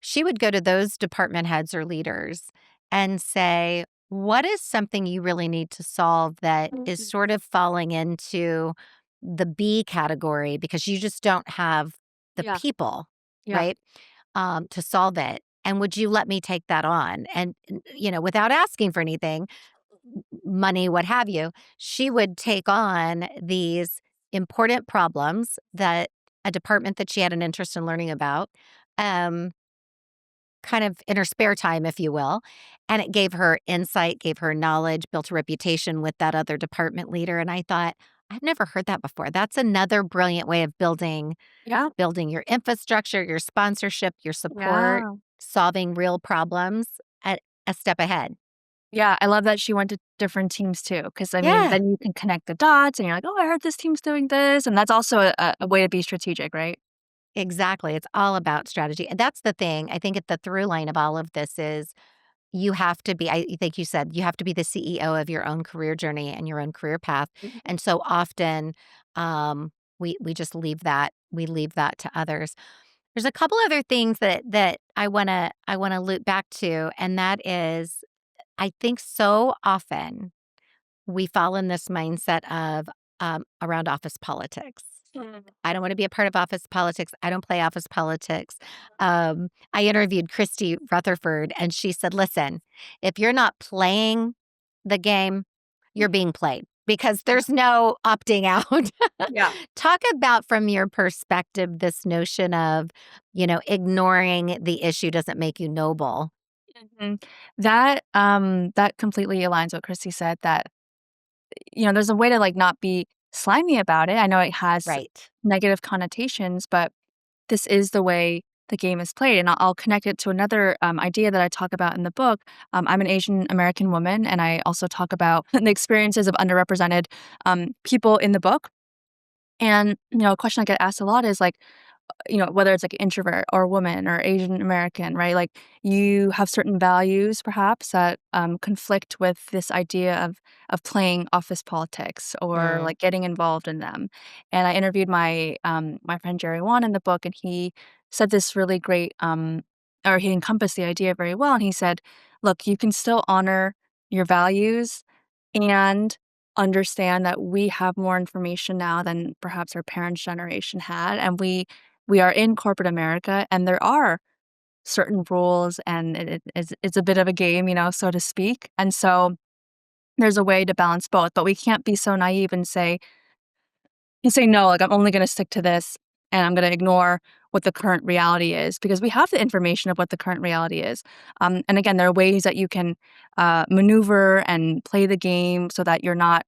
[SPEAKER 2] she would go to those department heads or leaders and say, "What is something you really need to solve that is
[SPEAKER 1] Mhm.
[SPEAKER 2] sort of falling into the B category because you just don't have the
[SPEAKER 1] Yeah.
[SPEAKER 2] people,
[SPEAKER 1] Yeah.
[SPEAKER 2] right, to solve it? And would you let me take that on?" And, without asking for anything, money, what have you, she would take on these important problems that a department that she had an interest in learning about. Um, Kind of in her spare time, if you will. And it gave her insight, gave her knowledge, built a reputation with that other department leader. And I thought, I've never heard that before. That's another brilliant way of
[SPEAKER 1] Yeah.
[SPEAKER 2] building your infrastructure, your sponsorship, your support,
[SPEAKER 1] Yeah.
[SPEAKER 2] solving real problems at a step ahead.
[SPEAKER 1] Yeah, I love that she went to different teams too, because I mean,
[SPEAKER 2] Yeah,
[SPEAKER 1] then you can connect the dots and you're like, "Oh, I heard this team's doing this," and that's also a way to be strategic, right?
[SPEAKER 2] exactly. It's all about strategy. And that's the thing. I think the through line of all of this is you have to be, I think you said, you have to be the CEO of your own career journey and your own career path.
[SPEAKER 1] Mhm.
[SPEAKER 2] And so often, we just leave that to others. There's a couple other things that I wanna loop back to, and that is, I think so often we fall in this mindset of around office politics.
[SPEAKER 1] Mhm.
[SPEAKER 2] I don't wanna be a part of office politics. I don't play office politics. I interviewed Christy Rutherford, and she said, "Listen, if you're not playing the game, you're being played because
[SPEAKER 1] Yeah.
[SPEAKER 2] there's no opting out."
[SPEAKER 1] Yeah.
[SPEAKER 2] Talk about from your perspective this notion of, ignoring the issue doesn't make you noble.
[SPEAKER 1] Mhm. That completely aligns what Christy said that, there's a way to, like, not be slimy about it. I know it has
[SPEAKER 2] Right.
[SPEAKER 1] negative connotations, but this is the way the game is played, and I'll connect it to another, idea that I talk about in the book. I'm an Asian American woman, and I also talk about the experiences of underrepresented, people in the book, and, a question I get asked a lot is, like, whether it's like introvert or woman or Asian American, right? Like you have certain values perhaps that conflict with this idea of playing office politics or
[SPEAKER 2] Mm,
[SPEAKER 1] like getting involved in them. And I interviewed my friend Jerry Wan in the book, and he said this really great or he encompassed the idea very well. And he said, "Look, you can still honor your values and understand that we have more information now than perhaps our parents' generation had, and we are in corporate America, and there are certain rules, and it's a bit of a game, so to speak, and so there's a way to balance both, but we can't be so naive and say, "No, like, I'm only gonna stick to this, and I'm gonna ignore what the current reality is," because we have the information of what the current reality is. And again, there are ways that you can, maneuver and play the game so that you're not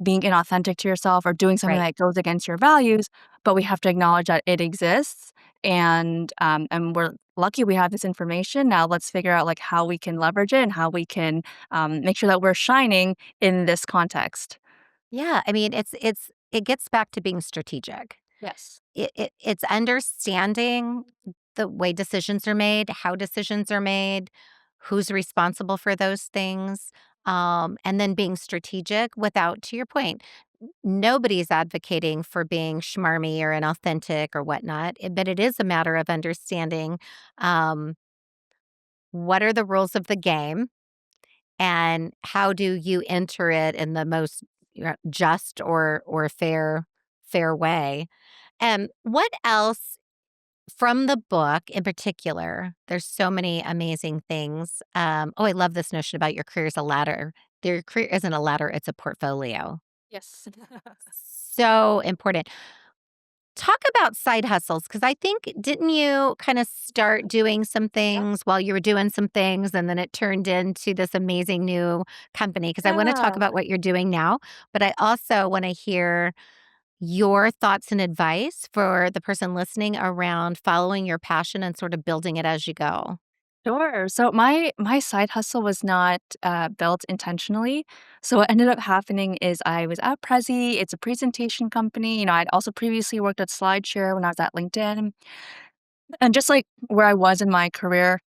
[SPEAKER 1] being inauthentic to yourself or doing something
[SPEAKER 2] right.
[SPEAKER 1] that goes against your values, but we have to acknowledge that it exists, and we're lucky we have this information. Now let's figure out, like, how we can leverage it and how we can, make sure that we're shining in this context.
[SPEAKER 2] Yeah, I mean, it gets back to being strategic.
[SPEAKER 1] Yes.
[SPEAKER 2] It's understanding the way decisions are made, how decisions are made, who's responsible for those things, and then being strategic without, to your point, nobody's advocating for being schmarmy or inauthentic or whatnot, but it is a matter of understanding um, what are the rules of the game and how do you enter it in the most just or fair way. What else from the book in particular, there's so many amazing things. Oh, I love this notion about your career as a ladder. Your career isn't a ladder, it's a portfolio.
[SPEAKER 1] Yes.
[SPEAKER 2] So important. talk about side hustles because I think didn't you kind of start doing some
[SPEAKER 1] Yeah.
[SPEAKER 2] things while you were doing some things and then it turned into this amazing new company? Because I want to talk
[SPEAKER 1] Yeah.
[SPEAKER 2] about what you're doing now, but I also want to hear your thoughts and advice for the person listening around following your passion and sort of building it as you go.
[SPEAKER 1] Sure. So my side hustle was not built intentionally. So what ended up happening is I was at Prezi. It's a presentation company. I'd also previously worked at SlideShare when I was at LinkedIn, and just like where I was in my career,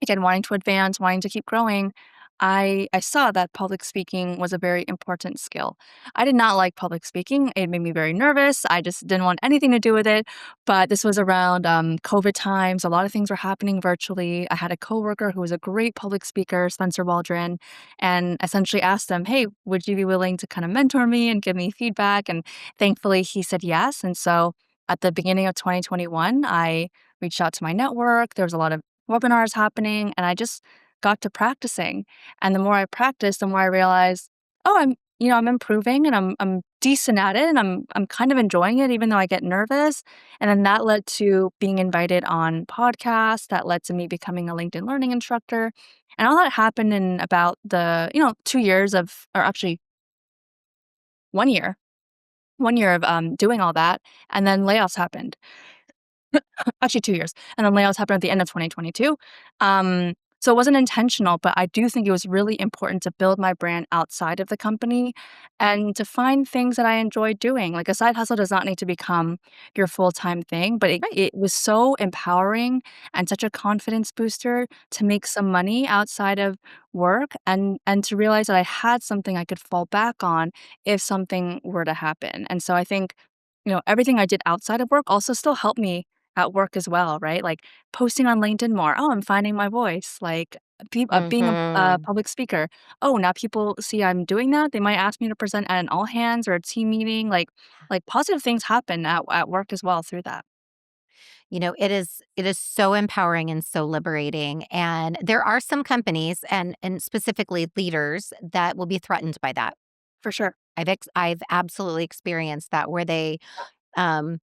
[SPEAKER 1] again, wanting to advance, wanting to keep growing, I saw that public speaking was a very important skill. I did not like public speaking. It made me very nervous. I just didn't want anything to do with it. But this was around COVID times. A lot of things were happening virtually. I had a coworker who was a great public speaker, Spencer Waldron, and essentially asked him, "Hey, would you be willing to kind of mentor me and give me feedback?" And thankfully, he said yes. And so at the beginning of 2021, I reached out to my network. There was a lot of webinars happening, and I just got to practicing. And the more I practiced, the more I realized, oh, I'm improving and I'm decent at it and I'm kind of enjoying it even though I get nervous. And then that led to being invited on podcasts, that led to me becoming a LinkedIn learning instructor. And all that happened in about the 2 years of, or actually 1 year, 1 year of doing all that, and then layoffs happened. Actually 2 years, and then layoffs happened at the end of 2022. So it wasn't intentional, but I do think it was really important to build my brand outside of the company and to find things that I enjoy doing. Like, a side hustle does not need to become your full-time thing, but it
[SPEAKER 2] Right.
[SPEAKER 1] it was so empowering and such a confidence booster to make some money outside of work and to realize that I had something I could fall back on if something were to happen. And so I think, everything I did outside of work also still helped me at work as well, right? Like posting on LinkedIn more. Oh, I'm finding my voice. Like being a
[SPEAKER 2] Mhm.
[SPEAKER 1] public speaker. Oh, now people see I'm doing that. They might ask me to present at an all hands or a team meeting. Like positive things happen at work as well through that.
[SPEAKER 2] It is so empowering and so liberating, and there are some companies and specifically leaders that will be threatened by that.
[SPEAKER 1] For sure.
[SPEAKER 2] I've absolutely experienced that where um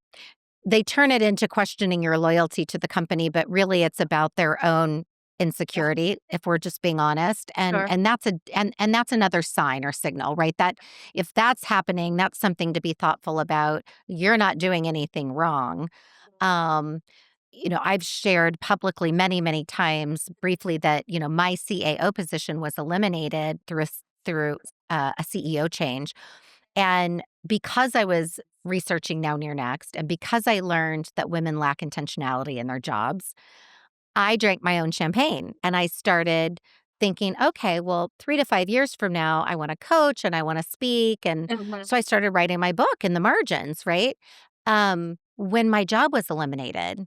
[SPEAKER 2] they turn it into questioning your loyalty to the company, but really it's about their own
[SPEAKER 1] Yeah.
[SPEAKER 2] insecurity, if we're just being honest,
[SPEAKER 1] Sure.
[SPEAKER 2] and that's another sign or signal, right? That if that's happening, that's something to be thoughtful about. You're not doing anything wrong. Um, I've shared publicly many, many times briefly that, my CAO position was eliminated through a CEO change. And because I was researching Now Near Next, and because I learned that women lack intentionality in their jobs, I drank my own champagne and I started thinking, okay, well, 3 to 5 years from now, I want to coach and I want to speak. And
[SPEAKER 1] Mhm.
[SPEAKER 2] so I started writing my book in the margins, right? When my job was eliminated,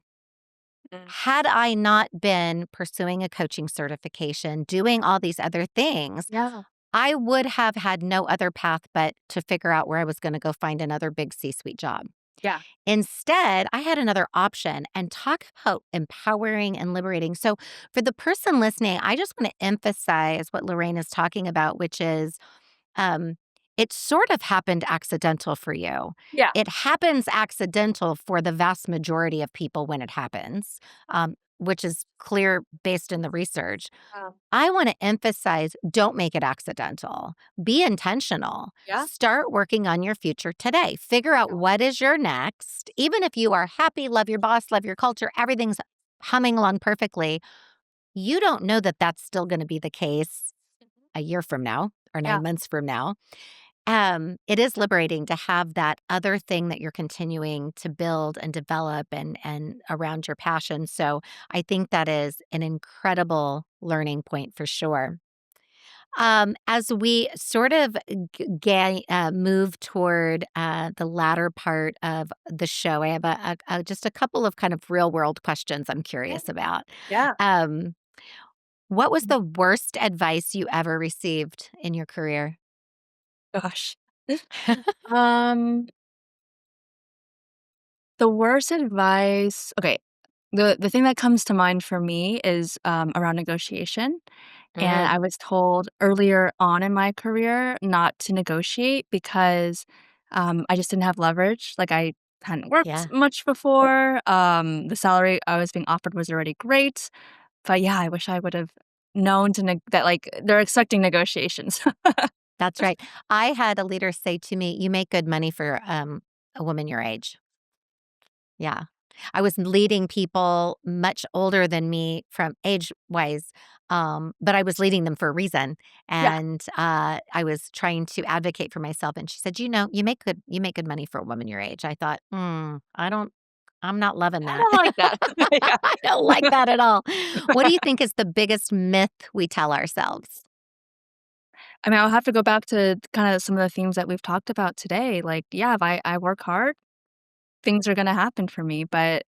[SPEAKER 1] Mm.
[SPEAKER 2] had I not been pursuing a coaching certification, doing all these other things,
[SPEAKER 1] Yeah.
[SPEAKER 2] I would have had no other path but to figure out where I was gonna go find another big C-suite job.
[SPEAKER 1] Yeah.
[SPEAKER 2] Instead, I had another option and talk about empowering and liberating. So, for the person listening, I just wanna emphasize what Lorraine is talking about, which is, um, it sort of happened accidental for you.
[SPEAKER 1] Yeah.
[SPEAKER 2] It happens accidental for the vast majority of people when it happens, which is clear based in the research.
[SPEAKER 1] Um,
[SPEAKER 2] I want to emphasize don't make it accidental. Be intentional.
[SPEAKER 1] yeah.
[SPEAKER 2] Start working on your future today. Figure out
[SPEAKER 1] Yeah.
[SPEAKER 2] what is your next. Even if you are happy, love your boss, love your culture, everything's humming along perfectly, you don't know that that's still going to be the case
[SPEAKER 1] Mhm.
[SPEAKER 2] a year from now or
[SPEAKER 1] Yeah.
[SPEAKER 2] 9 months from now. It is liberating to have that other thing that you're continuing to build and develop and around your passion. So I think that is an incredible learning point for sure. As we sort of move toward the latter part of the show, I have just a couple of kind of real world questions I'm
[SPEAKER 1] Yeah.
[SPEAKER 2] curious about.
[SPEAKER 1] Yeah.
[SPEAKER 2] Um, what was the worst advice you ever received in your career?
[SPEAKER 1] Gosh. Um, the worst advice. Okay. The thing that comes to mind for me is around negotiation. And
[SPEAKER 2] Mm,
[SPEAKER 1] I was told earlier on in my career not to negotiate because I just didn't have leverage. Like, hadn't worked
[SPEAKER 2] Yeah.
[SPEAKER 1] much before. The salary I was being offered was already great. But yeah, I wish I would have known to that like they're expecting negotiations.
[SPEAKER 2] That's right. I had a leader say to me, "You make good money for, a woman your age." Yeah. I was leading people much older than me from age-wise, but I was leading them for a reason,
[SPEAKER 1] Yeah.
[SPEAKER 2] and, I was trying to advocate for myself, and she said, you make good money for a woman your age." I thought, I'm not loving
[SPEAKER 1] I
[SPEAKER 2] that."
[SPEAKER 1] don't like that. Yeah.
[SPEAKER 2] I don't like that at all. What do you think is the biggest myth we tell ourselves?
[SPEAKER 1] I mean, I'll have to go back to kind of some of the themes that we've talked about today. Like, yeah, if I work hard, things are gonna happen for me. But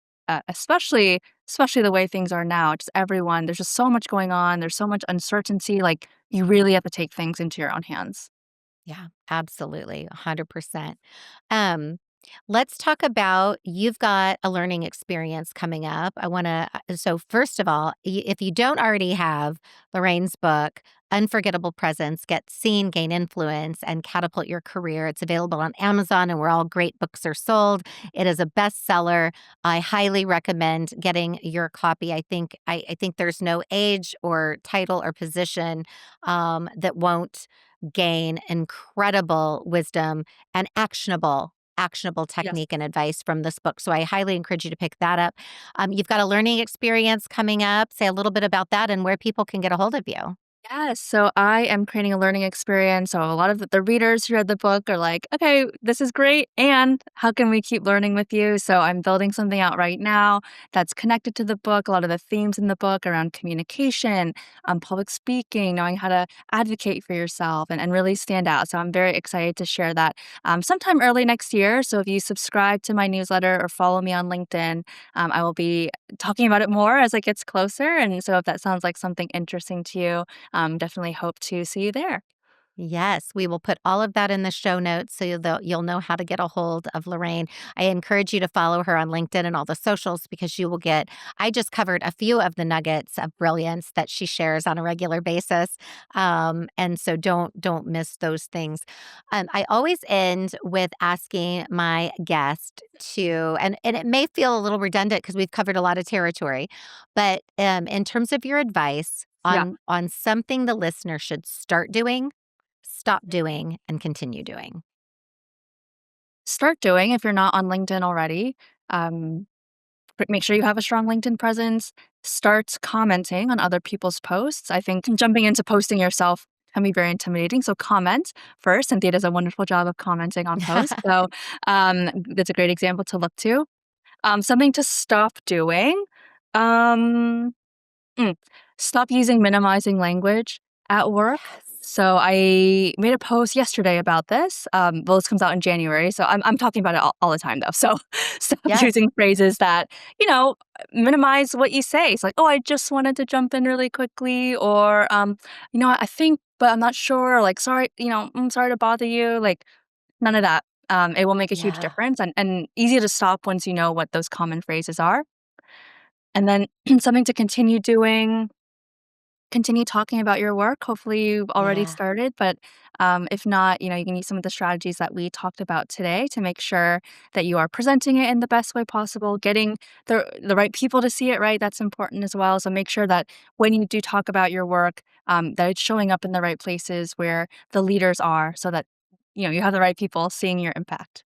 [SPEAKER 1] especially the way things are now, just everyone, there's just so much going on. There's so much uncertainty. Like, you really have to take things into your own hands.
[SPEAKER 2] Yeah, absolutely, 100%. Um, let's talk about you've got a learning experience coming up. I wanna so first of all, if you don't already have Lorraine's book, Unforgettable Presence, Get Seen, Gain Influence, and Catapult Your Career, it's available on Amazon and where all great books are sold. It is a bestseller. I highly recommend getting your copy. I think there's no age or title or position, that won't gain incredible wisdom and actionable
[SPEAKER 1] Yes.
[SPEAKER 2] technique and advice from this book. So I highly encourage you to pick that up. You've got a learning experience coming up. Say a little bit about that and where people can get a hold of you.
[SPEAKER 1] Yes, so I am creating a learning experience. So a lot of the readers who read the book are like, okay, this is great. And how can we keep learning with you? So I'm building something out right now that's connected to the book. A lot of the themes in the book around communication, public speaking, knowing how to advocate for yourself and really stand out. So I'm very excited to share that sometime early next year. So if you subscribe to my newsletter or follow me on LinkedIn, I will be talking about it more as it gets closer. And so if that sounds like something interesting to you, definitely hope to see you there.
[SPEAKER 2] Yes, we will put all of that in the show notes so you'll know how to get a hold of Lorraine. I encourage you to follow her on LinkedIn and all the socials because you will get I just covered a few of the nuggets of brilliance that she shares on a regular basis. And so don't miss those things. I always end with asking my guest to and it may feel a little redundant because we've covered a lot of territory, but in terms of your advice
[SPEAKER 1] Yeah.
[SPEAKER 2] on something the listener should start doing, stop doing, and continue doing.
[SPEAKER 1] Start doing if you're not on LinkedIn already. Um, Make sure you have a strong LinkedIn presence. Start commenting on other people's posts. I think jumping into posting yourself can be very intimidating. So comment first. Cynthia does a wonderful job of commenting on posts. So that's a great example to look to. Something to stop doing. Um, Mm. Stop using minimizing language at work.
[SPEAKER 2] Yes.
[SPEAKER 1] So I made a post yesterday about this. Well, this comes out in January, so I'm talking about it all the time though. So stop
[SPEAKER 2] Yes.
[SPEAKER 1] using phrases that minimize what you say. It's like, oh, I just wanted to jump in really quickly, or I think, but I'm not sure. Or like, sorry, I'm sorry to bother you. Like, none of that. It will make a huge
[SPEAKER 2] Yeah.
[SPEAKER 1] difference and easy to stop once you know what those common phrases are. And then something to continue doing. Continue talking about your work. Hopefully, you've already
[SPEAKER 2] Yeah.
[SPEAKER 1] started, but if not, you can use some of the strategies that we talked about today to make sure that you are presenting it in the best way possible, getting the right people to see it right. That's important as well. So make sure that when you do talk about your work, that it's showing up in the right places where the leaders are, so that you have the right people seeing your impact.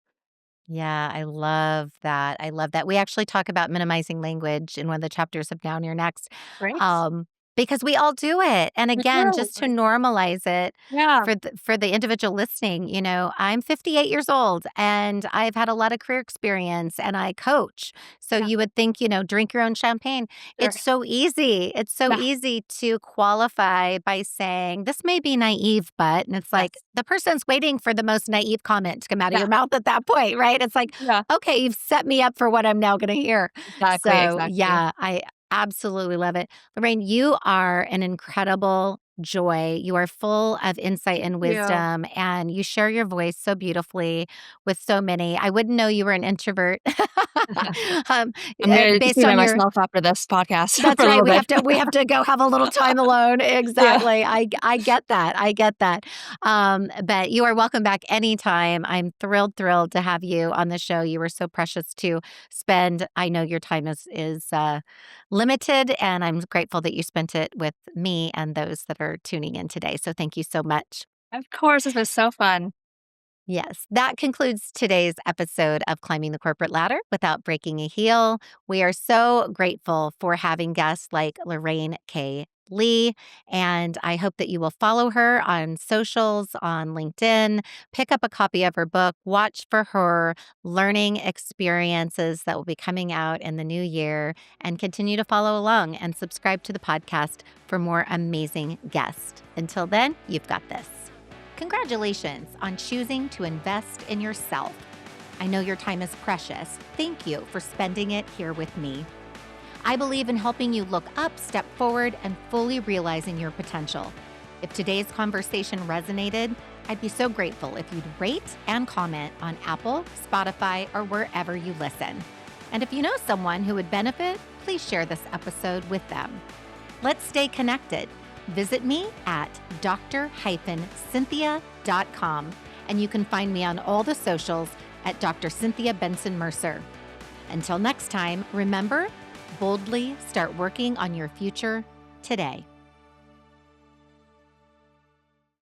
[SPEAKER 2] Yeah, I love that. I love that. We actually talk about minimizing language in one of the chapters of Now and You're Next,
[SPEAKER 1] Great.
[SPEAKER 2] um, because we all do it. And
[SPEAKER 1] We
[SPEAKER 2] again,
[SPEAKER 1] do.
[SPEAKER 2] just to normalize it
[SPEAKER 1] Yeah.
[SPEAKER 2] for the individual listening, I'm 58 years old and I've had a lot of career experience and I coach. So
[SPEAKER 1] Yeah.
[SPEAKER 2] you would think, drink your own champagne.
[SPEAKER 1] Sure.
[SPEAKER 2] It's so easy. It's so
[SPEAKER 1] Yeah.
[SPEAKER 2] easy to qualify by saying, this may be naive, but, and it's like
[SPEAKER 1] Yes.
[SPEAKER 2] the person's waiting for the most naive comment to come out of
[SPEAKER 1] Yeah.
[SPEAKER 2] your mouth at that point, right? It's like,
[SPEAKER 1] Yeah.
[SPEAKER 2] okay, you've set me up for what I'm now going to hear.
[SPEAKER 1] Exactly.
[SPEAKER 2] So,
[SPEAKER 1] Exactly.
[SPEAKER 2] yeah, I absolutely love it. Lorraine, you are an incredible joy. You are full of insight and
[SPEAKER 1] You.
[SPEAKER 2] wisdom, and you share your voice so beautifully with so many. I wouldn't know you were an introvert um,
[SPEAKER 1] I'm gonna just
[SPEAKER 2] based
[SPEAKER 1] be by
[SPEAKER 2] on your
[SPEAKER 1] myself after this podcast
[SPEAKER 2] that's
[SPEAKER 1] for a
[SPEAKER 2] right,
[SPEAKER 1] little bit.
[SPEAKER 2] we have to go have a little time alone.
[SPEAKER 1] Yeah.
[SPEAKER 2] Exactly. I get that, I get that. But you are welcome back anytime. I'm thrilled to have you on the show. You were so precious to spend. I know your time is limited, and I'm grateful that you spent it with me and those that are tuning in today. So thank you so much.
[SPEAKER 1] Of course, this was so fun.
[SPEAKER 2] Yes, that concludes today's episode of Climbing the Corporate Ladder Without Breaking a Heel. We are so grateful for having guests like Lorraine K. Lee, and I hope that you will follow her on socials, on LinkedIn, pick up a copy of her book, watch for her learning experiences that will be coming out in the new year, and continue to follow along and subscribe to the podcast for more amazing guests. Until then, you've got this. Congratulations on choosing to invest in yourself. I know your time is precious. Thank you for spending it here with me. I believe in helping you look up, step forward, and fully realizing your potential. If today's conversation resonated, I'd be so grateful if you'd rate and comment on Apple, Spotify, or wherever you listen. And if you know someone who would benefit, please share this episode with them. Let's stay connected. Visit me at dr-cynthia.com, and you can find me on all the socials at Dr. Cynthia Bentzen-Mercer. Until next time, remember, boldly start working on your future today.